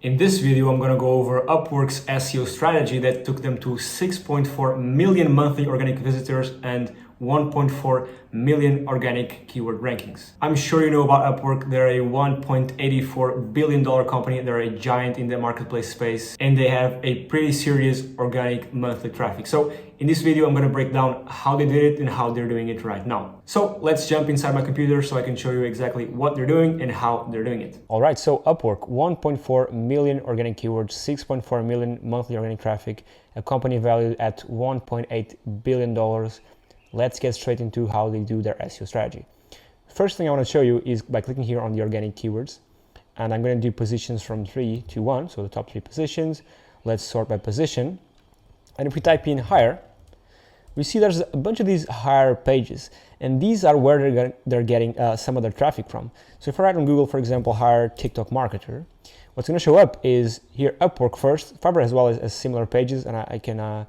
In this video, I'm going to go over Upwork's SEO strategy that took them to 6.4 million monthly organic visitors and 1.4 million organic keyword rankings. I'm sure you know about Upwork. They're a $1.84 billion company. They're a giant in the marketplace space, and they have a pretty serious organic monthly traffic. So in this video, I'm going to break down how they did it and how they're doing it right now. So let's jump inside my computer so I can show you exactly what they're doing and how they're doing it. All right, so Upwork, 1.4 million organic keywords, 6.4 million monthly organic traffic, a company valued at $1.8 billion. Let's get straight into how they do their SEO strategy. First thing I want to show you is by clicking here on the organic keywords, and I'm going to do positions from 3 to 1, so the top 3 positions. Let's sort by position, and if we type in hire, we see there's a bunch of these hire pages, and these are where they're getting some of their traffic from. So if I write on Google, for example, hire TikTok marketer, what's going to show up is here Upwork first, Fiverr as well as similar pages, and I can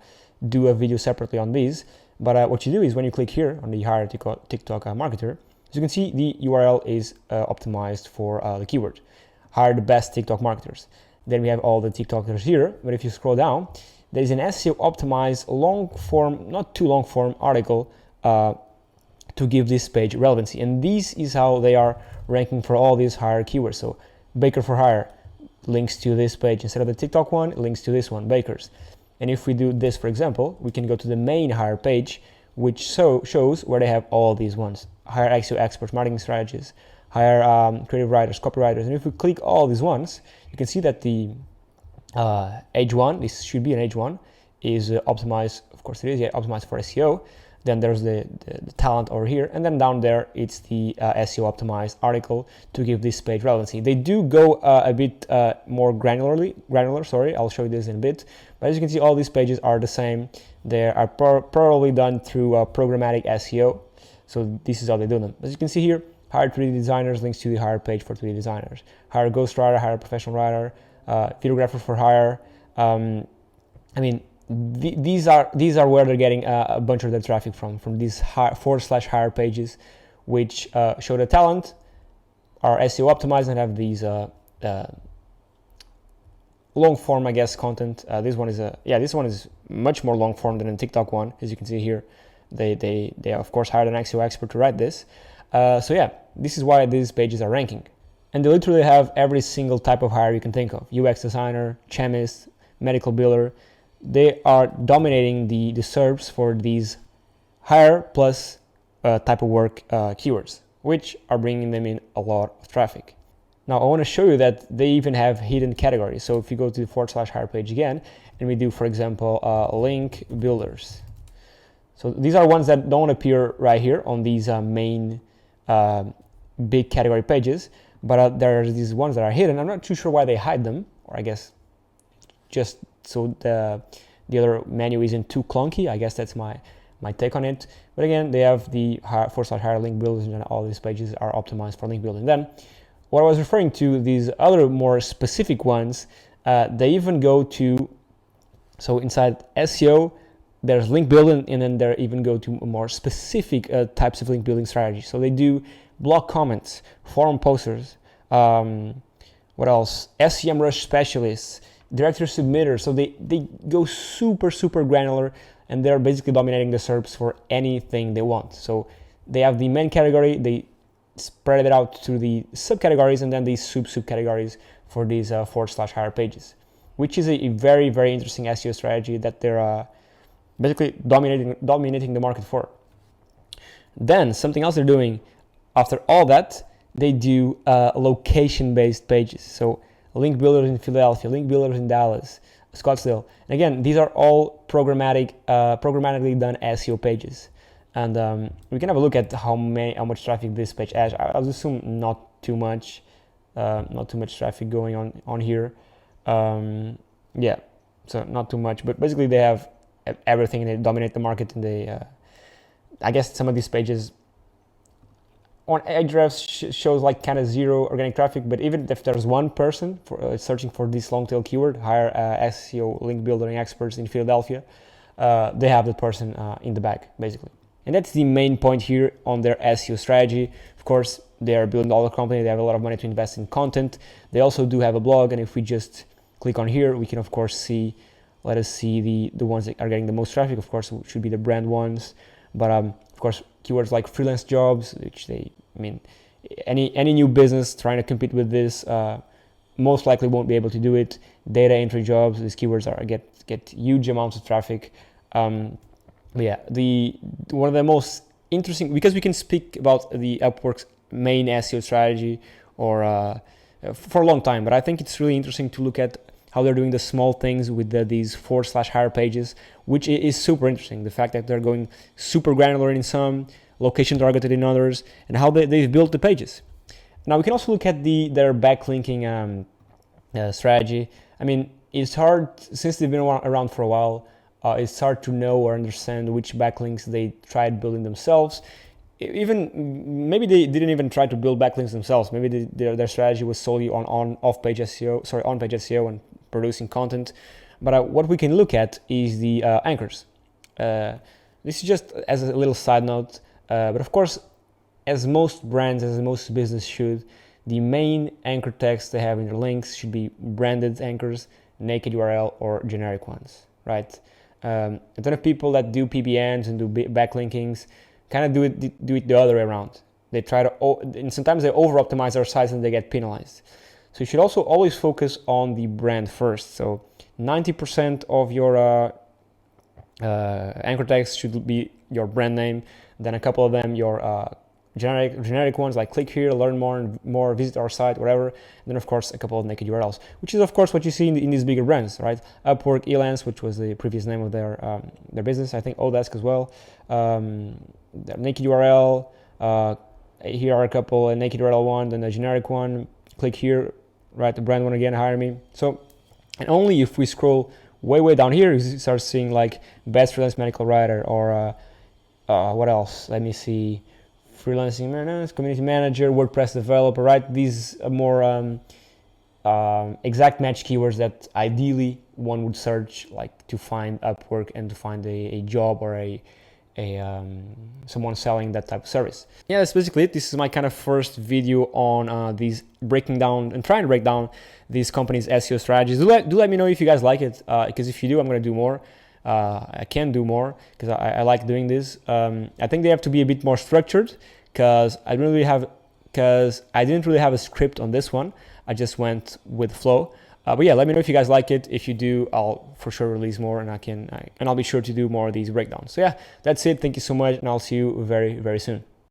do a video separately on these. But what you do is when you click here on the hire TikTok marketer, as you can see, the URL is optimized for the keyword, hire the best TikTok marketers. Then we have all the TikTokers here, but if you scroll down, there is an SEO optimized long form, not too long form article to give this page relevancy. And this is how they are ranking for all these hire keywords. So baker for hire links to this page. Instead of the TikTok one, it links to this one, bakers. And if we do this, for example, we can go to the main hire page, which shows where they have all these ones. Hire SEO experts, marketing strategists, hire creative writers, copywriters. And if we click all these ones, you can see that the H1, this should be an H1, is optimized, of course it is, yeah, optimized for SEO. Then there's the talent over here, and then down there it's the SEO optimized article to give this page relevancy. They do go a bit more granular, sorry, I'll show you this in a bit. But as you can see, all these pages are the same. They are probably done through programmatic SEO. So this is how they do them. As you can see here, hire 3D designers, links to the hire page for 3D designers. Hire a ghostwriter, hire a professional writer, videographer for hire. These are where they're getting a bunch of their traffic from these /hire pages, which show the talent, are SEO optimized, and have these long form, I guess, content. This one is much more long form than the TikTok one. As you can see here, they of course hired an SEO expert to write this. So yeah, this is why these pages are ranking, and they literally have every single type of hire you can think of: UX designer, chemist, medical biller. They are dominating the SERPs for these hire plus type of work keywords, which are bringing them in a lot of traffic. Now I want to show you that they even have hidden categories. So if you go to the /hire page again, and we do, for example, link builders. So these are ones that don't appear right here on these main big category pages, but there are these ones that are hidden. I'm not too sure why they hide them, or I guess just so the other menu isn't too clunky. I guess that's my take on it. But again, they have the /hire link builders, and all these pages are optimized for link building. Then what I was referring to, these other more specific ones, they even go to, so inside SEO, there's link building, and then they even go to more specific types of link building strategies. So they do blog comments, forum posters, what else? SEMrush specialists, director submitter. So they go super granular, and they're basically dominating the SERPs for anything they want. So they have the main category, they spread it out to the subcategories, and then these subcategories for these /hire pages, which is a very interesting SEO strategy that they're basically dominating the market for. Then something else they're doing after all that, they do location-based pages. So link builders in Philadelphia, link builders in Dallas, Scottsdale. And again, these are all programmatically done SEO pages. And we can have a look at how much traffic this page has. I'll assume not too much traffic going on here. Yeah, so not too much. But basically, they have everything. They dominate the market, and they, I guess, some of these pages on Ahrefs shows like kind of zero organic traffic, but even if there's one person searching for this long tail keyword, hire SEO link building experts in Philadelphia, they have that person in the bag, basically. And that's the main point here on their SEO strategy. Of course, they are a billion-dollar company. They have a lot of money to invest in content. They also do have a blog. And if we just click on here, we can, of course, see, let us see the ones that are getting the most traffic. Of course, it should be the brand ones. But, of course, keywords like freelance jobs, which any new business trying to compete with this most likely won't be able to do it. Data entry jobs, these keywords get huge amounts of traffic. But yeah, one of the most interesting, because we can speak about the Upwork's main SEO strategy or for a long time, but I think it's really interesting to look at how they're doing the small things with these /hire pages, which is super interesting. The fact that they're going super granular in some, location targeted in others, and how they've built the pages. Now we can also look at their backlinking strategy. I mean, it's hard, since they've been around for a while, it's hard to know or understand which backlinks they tried building themselves. Even maybe they didn't even try to build backlinks themselves. Maybe their strategy was solely on on-page SEO and producing content. But what we can look at is the anchors. This is just as a little side note. But of course, as most brands, as most business should, the main anchor text they have in their links should be branded anchors, naked URL, or generic ones, right? A ton of people that do PBNs and do backlinkings kind of do it the other way around. They try to, and sometimes they over-optimize their sites and they get penalized. So you should also always focus on the brand first. So 90% of your anchor text should be your brand name. Then a couple of them your generic ones like click here, learn more, visit our site, whatever. And then of course a couple of naked URLs, which is of course what you see in these bigger brands, right? Upwork, Elance, which was the previous name of their business. I think Odesk as well. The naked URL. Here are a couple, a naked URL one, then a generic one. Click here, right? The brand one again, hire me. So, and only if we scroll way down here, you start seeing like best freelance medical writer or what else? Let me see. Freelancing manager, community manager, WordPress developer, right? These are more exact match keywords that ideally one would search like to find Upwork and to find a job or someone selling that type of service. Yeah, that's basically it. This is my kind of first video on these breaking down and trying to break down these companies' SEO strategies. Do let me know if you guys like it, because if you do, I'm going to do more. I can do more because I like doing this. I think they have to be a bit more structured because I didn't really have a script on this one. I just went with flow. But yeah, let me know if you guys like it. If you do, I'll for sure release more, and I'll be sure to do more of these breakdowns. So yeah, that's it. Thank you so much, and I'll see you very, very soon.